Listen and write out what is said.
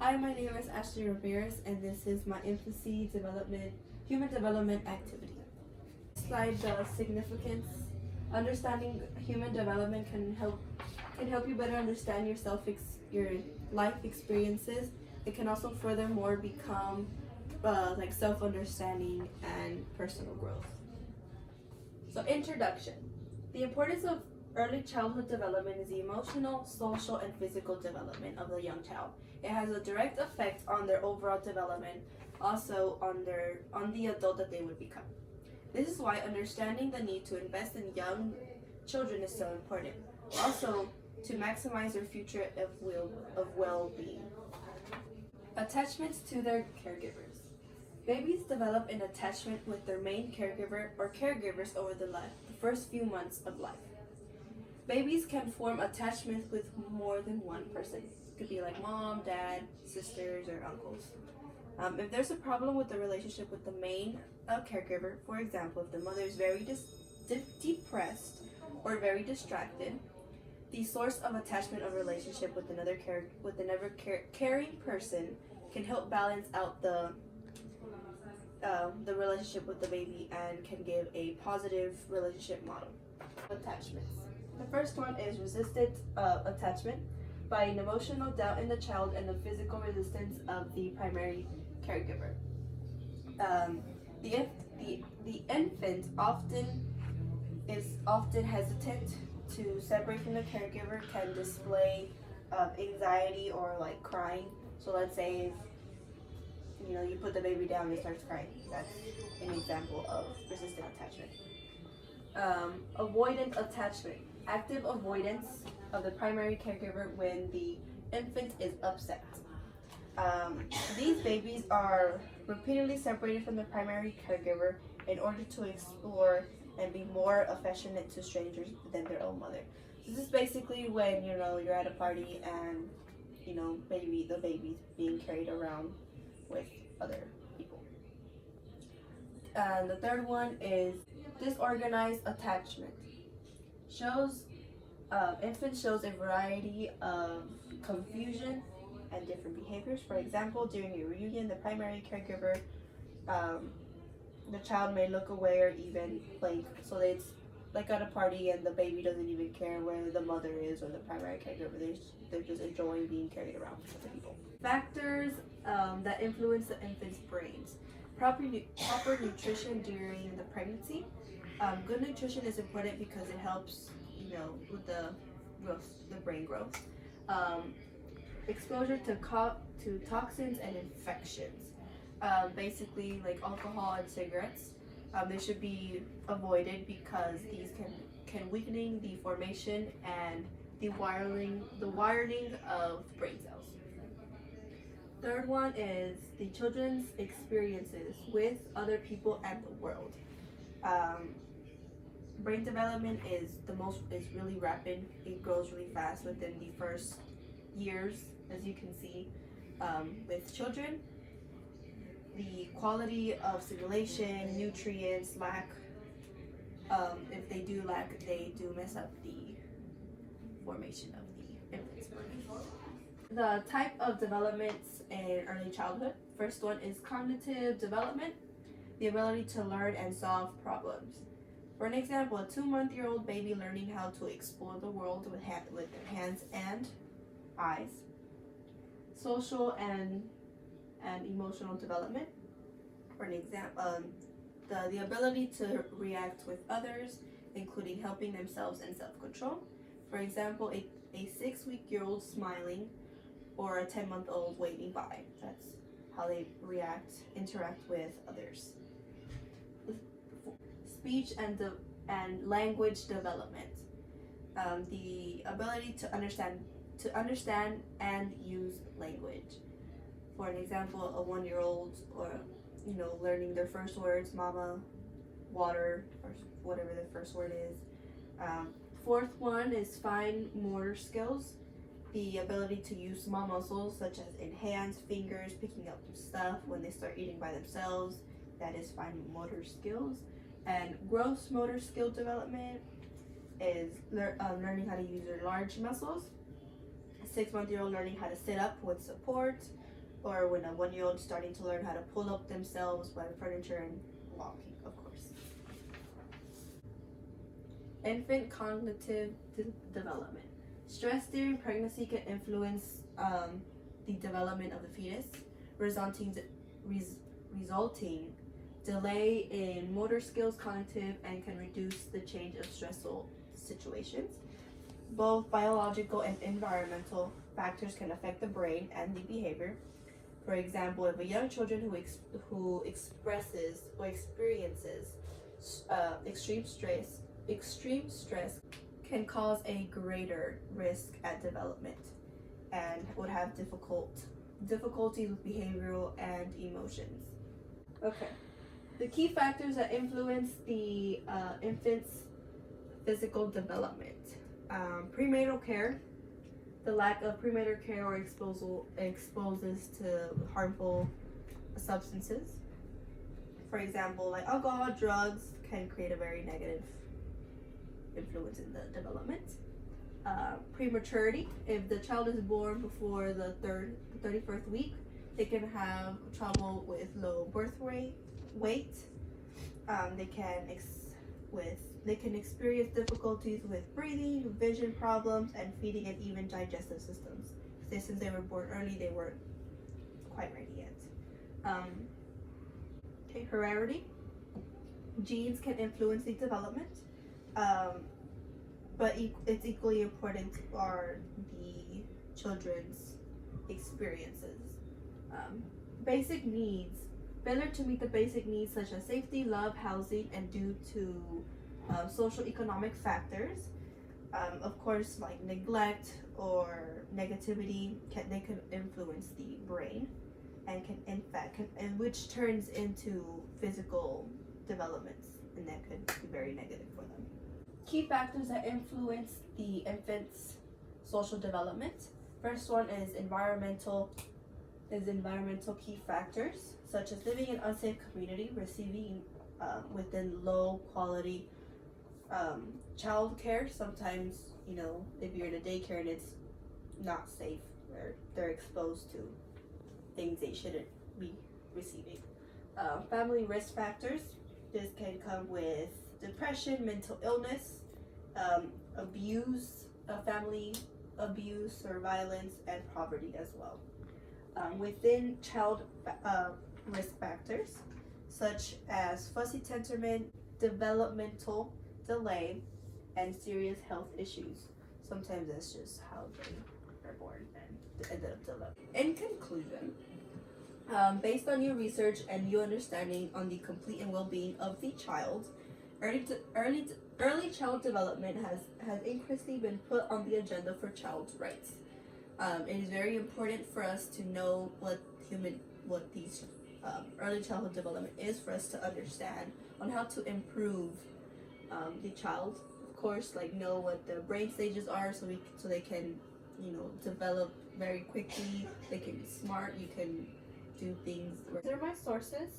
Hi, my name is Ashley Ramirez, and this is my Infancy Human Development activity. Slide the significance. Understanding human development can help you better understand your life experiences. It can also furthermore become like self-understanding and personal growth. So, introduction. The importance of early childhood development is the emotional, social, and physical development of the young child. It has a direct effect on their overall development, also on the adult that they would become. This is why understanding the need to invest in young children is so important. Also, to maximize their future of well-being. Attachments to their caregivers. Babies develop an attachment with their main caregiver or caregivers over the first few months of life. Babies can form attachments with more than one person. It could be like mom, dad, sisters, or uncles. If there's a problem with the relationship with the main caregiver, for example, if the mother is very depressed or very distracted, the source of attachment of relationship with another caring person can help balance out the relationship with the baby and can give a positive relationship model. Attachments. The first one is resistant attachment by an emotional doubt in the child and the physical resistance of the primary caregiver. The infant is often hesitant to separate from the caregiver, can display anxiety or like crying. So let's say if you put the baby down and it starts crying. That's an example of resistant attachment. Avoidant attachment. Active avoidance of the primary caregiver when the infant is upset. These babies are repeatedly separated from the primary caregiver in order to explore and be more affectionate to strangers than their own mother. This is basically when you're at a party and the baby's being carried around with other people. And the third one is disorganized attachment. Infant shows a variety of confusion and different behaviors. For example, during a reunion, the primary caregiver, the child may look away or even blink. So it's like at a party and the baby doesn't even care where the mother is or the primary caregiver. They're just enjoying being carried around with other people. Factors that influence the infant's brains. Proper nutrition during the pregnancy. Good nutrition is important because it helps with the brain growth. Exposure to toxins and infections. Basically, like alcohol and cigarettes, they should be avoided because these can weakening the formation and the wiring of brain cells. Third one is the children's experiences with other people and the world. Brain development is really rapid. It grows really fast within the first years, as you can see with children. The quality of stimulation, nutrients lack. If they do lack, they do mess up the formation of the infant's brain. The type of developments in early childhood. First one is cognitive development, the ability to learn and solve problems. For an example, a 2-month-old baby learning how to explore the world with their hands and eyes. Social and emotional development. For an example, the ability to react with others, including helping themselves and self-control. For example, a 6-week-old smiling or a 10-month-old waving by. That's how they interact with others. Speech and language development. The ability to understand and use language. For an example, a 1-year-old or learning their first words, mama, water, or whatever the first word is. Fourth one is fine motor skills, the ability to use small muscles such as in hands, fingers, picking up stuff when they start eating by themselves. That is fine motor skills. And gross motor skill development is learning how to use your large muscles. A 6-month-old learning how to sit up with support. or when a 1-year-old is starting to learn how to pull up themselves by furniture and walking, of course. Infant cognitive development. Stress during pregnancy can influence the development of the fetus, resulting delay in motor skills, cognitive, and can reduce the change of stressful situations. Both biological and environmental factors can affect the brain and the behavior. For example, if a young child who expresses or experiences extreme stress can cause a greater risk at development and would have difficulties with behavioral and emotions. Okay. The key factors that influence the infant's physical development. Prenatal care. The lack of prenatal care or exposes to harmful substances. For example, like alcohol, drugs can create a very negative influence in the development. Prematurity. If the child is born before the 31st week, they can have trouble with low birth weight. They can experience difficulties with breathing, vision problems, and feeding, and even digestive systems. Since they were born early, they weren't quite ready yet. Heredity. Genes can influence the development, but it's equally important are the children's experiences. Basic needs. Failure to meet the basic needs such as safety, love, housing, and due to social economic factors. Of course, like neglect or negativity can influence the brain and which turns into physical developments, and that could be very negative for them. Key factors that influence the infant's social development. First one is environmental key factors, such as living in unsafe community, receiving within low quality child care. Sometimes, if you're in a daycare and it's not safe, or they're exposed to things they shouldn't be receiving. Family risk factors. This can come with depression, mental illness, family abuse or violence, and poverty as well. Within child risk factors, such as fussy temperament, developmental delay, and serious health issues. Sometimes that's just how they are born and ended up developing. In conclusion, based on your research and your understanding on the complete and well-being of the child, early child development has increasingly been put on the agenda for child's rights. It is very important for us to know what these early childhood development is, for us to understand on how to improve the child. Of course, know what the brain stages are, so they can develop very quickly. They can be smart. You can do things. These are my sources.